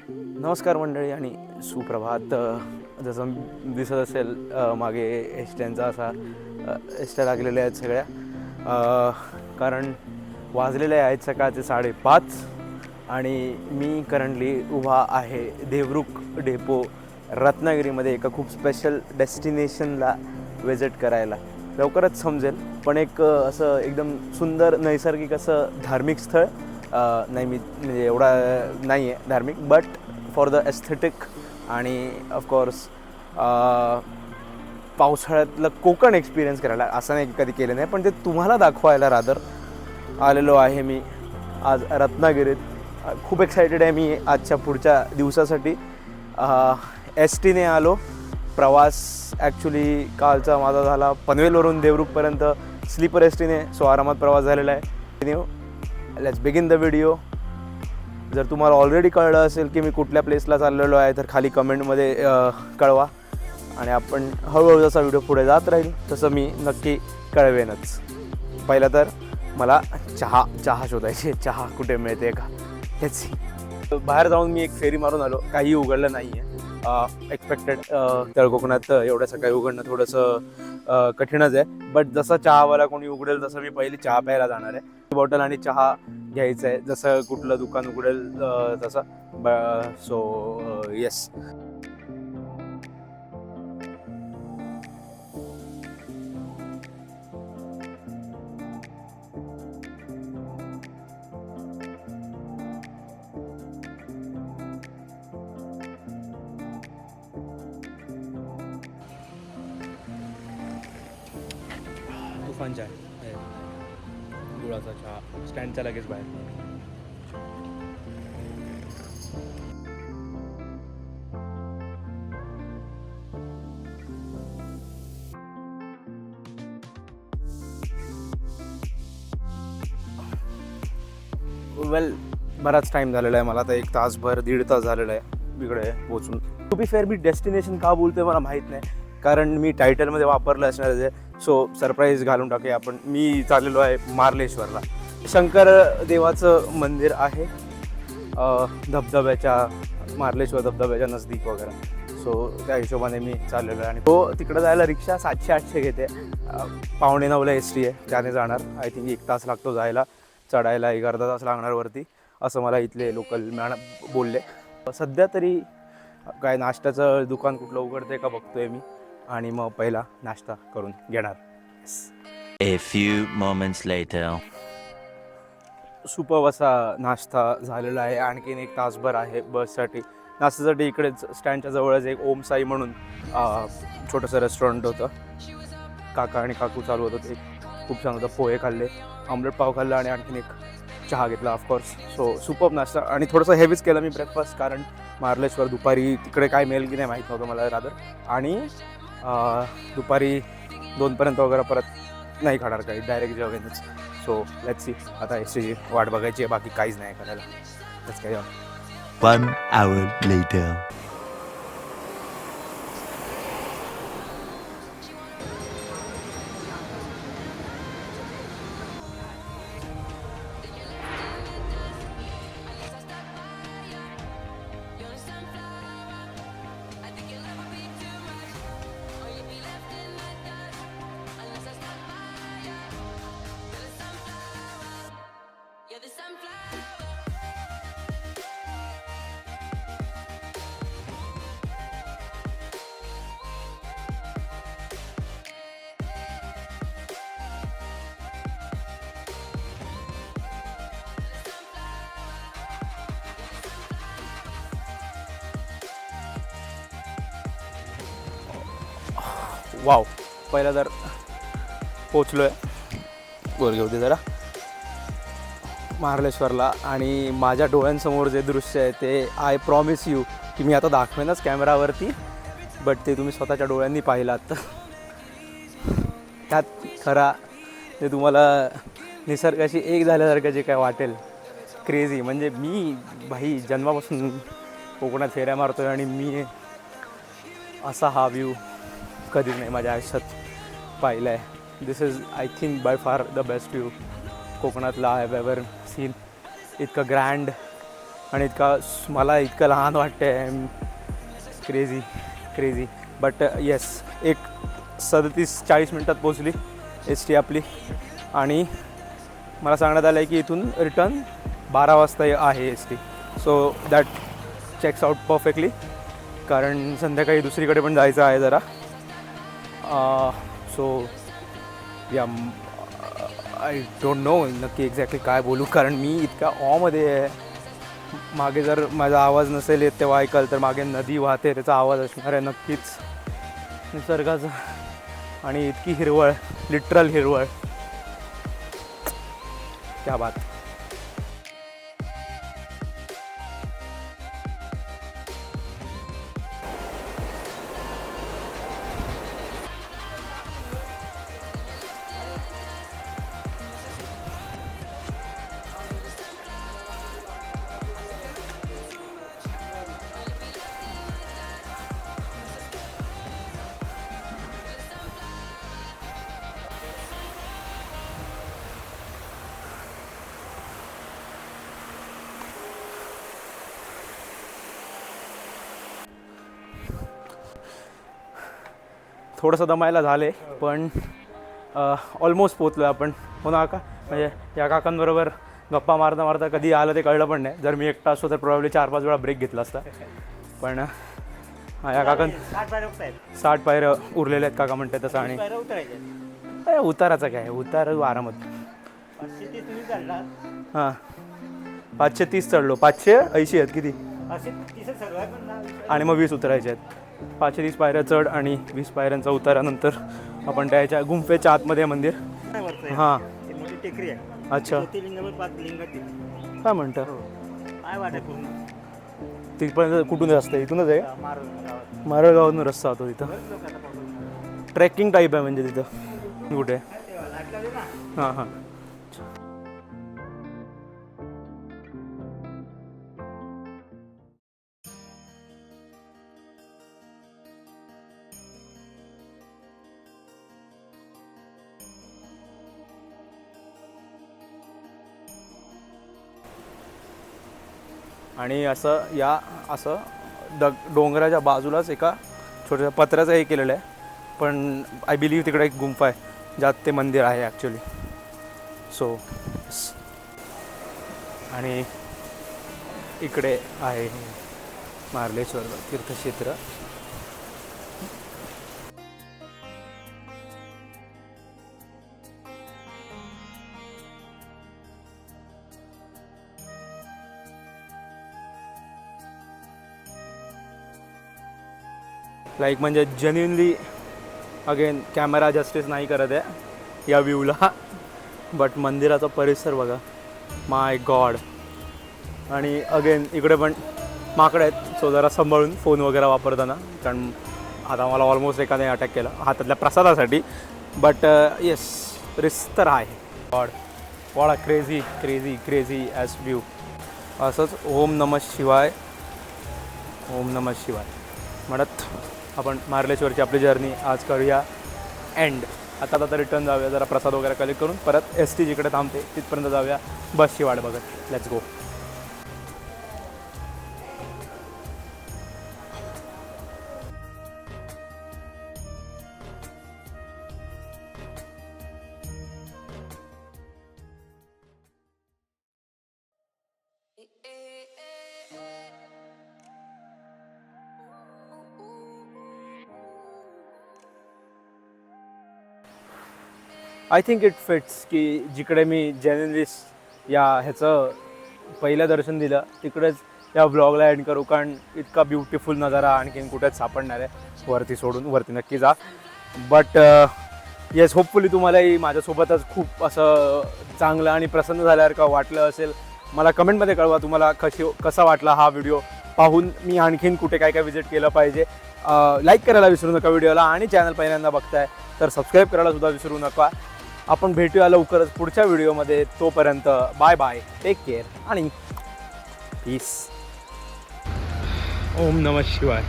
नमस्कार मंडळी आणि सुप्रभात. जसं दिसत असेल मागे एसट्यांचा असा एसट्या लागलेल्या आहेत सगळ्या, कारण वाजलेले आहेत सकाळचे 5:30 आणि मी करंटली उभा आहे देवरुख डेपो रत्नागिरीमध्ये एका खूप स्पेशल डेस्टिनेशनला विजिट करायला. लवकरच समजेल, पण एक असं एकदम सुंदर नैसर्गिक असं धार्मिक स्थळ नाही, मी म्हणजे एवढा नाही आहे धार्मिक, बट फॉर द एस्थेटिक आणि ऑफकोर्स पावसाळ्यातलं कोकण एक्सपिरियन्स करायला. असं नाही कधी केलं नाही, पण ते तुम्हाला दाखवायला रादर आलेलो आहे मी आज रत्नागिरीत. खूप एक्सायटेड आहे मी आजच्या पुढच्या दिवसासाठी. एस टीने आलो. प्रवास ॲक्च्युली कालचा माझा झाला पनवेलवरून देवरुखपर्यंत स्लीपर एस टीने, सो आरामात प्रवास झालेला आहे. Let's begin the video. जर तुम्हाला ऑलरेडी कळलं असेल की मी कुठल्या प्लेसला चाललेलो आहे तर खाली कमेंटमध्ये कळवा आणि आपण हळूहळू जसा व्हिडिओ पुढे जात राहील तसं मी नक्की कळवेनच. पहिलं तर मला चहा शोधायची. चहा कुठे मिळते का हेच. बाहेर जाऊन मी एक फेरी मारून आलो. काही उघडलं नाही आहे एक्सपेक्टेड. तळ कोकणात एवढ्या सकाळी उघडणं थोडंसं कठीणच आहे, बट जसं चहावाला कोणी उघडेल तसं मी पहिली चहा प्यायला जाणार आहे. बॉटल आणि चहा घ्यायचं आहे, जसं कुठलं दुकान उघडेल तसं. So yes. तुफान चहा आहे, गुळाचा चहा, स्टँडच्या लगेच बाहेर. वेल, बराच टाईम झालेला आहे मला. आता 1 तासभर 1.5 तास झालेला आहे इकडे पोचून. टू बी फेअर, मी डेस्टिनेशन का बोलतोय मला माहीत नाही, कारण मी टायटलमध्ये वापरलं असणार आहे. सो सरप्राईज घालून टाकूया आपण. मी चाललेलो आहे मार्लेश्वरला. शंकर देवाचं मंदिर आहे धबधब्याच्या, मार्लेश्वर धबधब्याच्या नजदीक वगैरे. सो त्या हिशोबाने मी चाललेलो आहे. आणि तो तिकडं जायला रिक्षा 700-800 घेते. 8:45ला एस टी आहे, त्याने जाणार. आय थिंक 1 तास लागतो जायला, चढायला 1-अर्धा तास लागणार वरती, असं मला इथले लोकल बोलले. सध्या तरी काय नाश्त्याचं दुकान कुठलं उघडते का बघतोय मी, आणि मग पहिला नाश्ता करून घेणार. A few moments later. Super असा नाश्ता झालेला आहे. आणखीन 1 तासभर आहे बससाठी. नाश्त्यासाठी इकडेच स्टँडच्या जवळच एक ओम साई म्हणून छोटंसं रेस्टॉरंट होतं. काका आणि काकू चालू होतं, ते खूप छान होतं. पोहे खाल्ले, ऑमलेट पाव खाल्ला आणि आणखीन एक चहा घेतला ऑफकोर्स. सो सुपर नाश्ता. आणि थोडंसं हेवीच केलं मी ब्रेकफास्ट, कारण मार्लेश्वर दुपारी तिकडे काय मिळेल की नाही माहीत नव्हतं मला रादर. आणि दुपारी 2पर्यंत वगैरे परत नाही खाणार काही, डायरेक्ट जेवेनच. So let's see. आता एस टीची वाट बघायची आहे, बाकी काहीच नाही करायला. let's carry on. 1 hour later. Wow, पहिला तर पोचलो आहे. वर घेऊ दे जरा मार्लेश्वरला. आणि माझ्या डोळ्यांसमोर जे दृश्य आहे ते आय प्रॉमिस यू की मी आता दाखवेनच कॅमेरावरती, बट ते तुम्ही स्वतःच्या डोळ्यांनी पाहिलात. त्यात खरा ते तुम्हाला निसर्गाशी एक झाल्यासारखं जे काय वाटेल, क्रेझी. म्हणजे मी भाई जन्मापासून कोकणात फेऱ्या मारतो आहे आणि मी असा हा व्ह्यू कधीच नाही माझ्या आयुष्यात पाहिला आहे. This is I think by far the best view कोकणातला आय हॅव एव्हर सीन. इतकं ग्रँड आणि मला इतकं लहान वाटतं आहे. क्रेझी बट येस, एक 37-40 मिनटात पोचली एस टी आपली. आणि मला सांगण्यात आलं आहे की इथून रिटर्न 12 वाजता आहे S T. So that checks out perfectly, कारण संध्याकाळी दुसरीकडे पण जायचं आहे जरा. So ya I don't know नक्की एक्झॅक्टली काय बोलू, कारण मी इतक्या ऑमध्ये आहे. मागे जर माझा आवाज नसेल येत तेव्हा ऐकाल तर मागे नदी वाहते त्याचा आवाज असणार आहे नक्कीच निसर्गाचा. आणि इतकी हिरवळ, लिटरल हिरवळ, क्या बात. थोडंसं दमायला झाले पण ऑलमोस्ट पोचलो आहे आपण. हो ना काका, म्हणजे या काकांबरोबर गप्पा मारता मारता कधी आलं ते कळलं पण नाही. जर मी एकटा असतो तर प्रॉब्ली 4-5 वेळा ब्रेक घेतला असता. पण या काकां 60 पायऱ्या उरलेल्या आहेत काका म्हणतात तसं. आणि उताराचं काय, उतार आरामात. हां 530 चढलो, 580 आहेत किती, आणि मग 20 उतरायचे आहेत. 530 पायऱ्या चढ आणि 20 पायऱ्यांचा उतारानंतर आपण त्याच्या गुंफेच्या आतमध्ये मंदिर. हां टेकरी आहे. अच्छा, काय म्हणतं तिथपर्यंत कुठून रस्ता आहे? इथूनच आहे, मारळगावातून रस्ता होतो तिथं. ट्रेकिंग टाईप आहे म्हणजे तिथं कुठे. हां हां आणि असं डोंगराच्या बाजूलाच एका छोट्या पत्र्याचं हे केलेलं आहे. पण आय बिलीव्ह तिकडे एक गुंफा आहे ज्यात ते मंदिर आहे ॲक्च्युली. सो आणि इकडे आहे मार्लेश्वर तीर्थक्षेत्र. लाईक म्हणजे जेन्युनली अगेन कॅमेरा जस्टिस नाही करत आहे या व्ह्यूला, बट मंदिराचा परिसर बघा, माय गॉड. आणि अगेन इकडे पण माकडे आहेत, सो जरा सांभाळून फोन वगैरे वापरताना, कारण आता मला ऑलमोस्ट एकाने अटॅक केला हातातल्या प्रसादासाठी. बट येस, रिस्क तर आहे. God, what a crazy crazy crazy as view. असंच ओम नमः शिवाय, ओम नमः शिवाय म्हणत आपण मार्लेश्वरची आपली जर्नी आज करूया एंड. आता रिटर्न जाऊया, जरा प्रसाद वगैरे कलेक्ट करून परत एस टी जिकडे थांबते तिथपर्यंत जाऊया बसची वाट बघत. Let's go. I think it fits की जिकडे मी जेन्युइनली या ह्याचं पहिलं दर्शन दिलं तिकडेच या ब्लॉगला एंड करू, कारण इतका ब्युटिफुल नजारा आणखीन कुठेच सापडणार आहे वरती सोडून. वरती नक्की जा. बट येस, होपफुली तुम्हालाही माझ्यासोबतच खूप असं चांगलं आणि प्रसन्न झाल्यासारखं वाटलं असेल. मला कमेंटमध्ये कळवा तुम्हाला कसा वाटला हा व्हिडिओ पाहून. मी आणखीन कुठे काय काय विजिट केलं पाहिजे. लाईक करायला विसरू नका व्हिडिओला, आणि चॅनल पहिल्यांदा बघताय तर सबस्क्राईब करायला सुद्धा विसरू नका. आपण भेटूया लवकरच पुढच्या व्हिडिओमध्ये. तोपर्यंत बाय बाय, टेक केअर आणि पीस. ओम नमः शिवाय.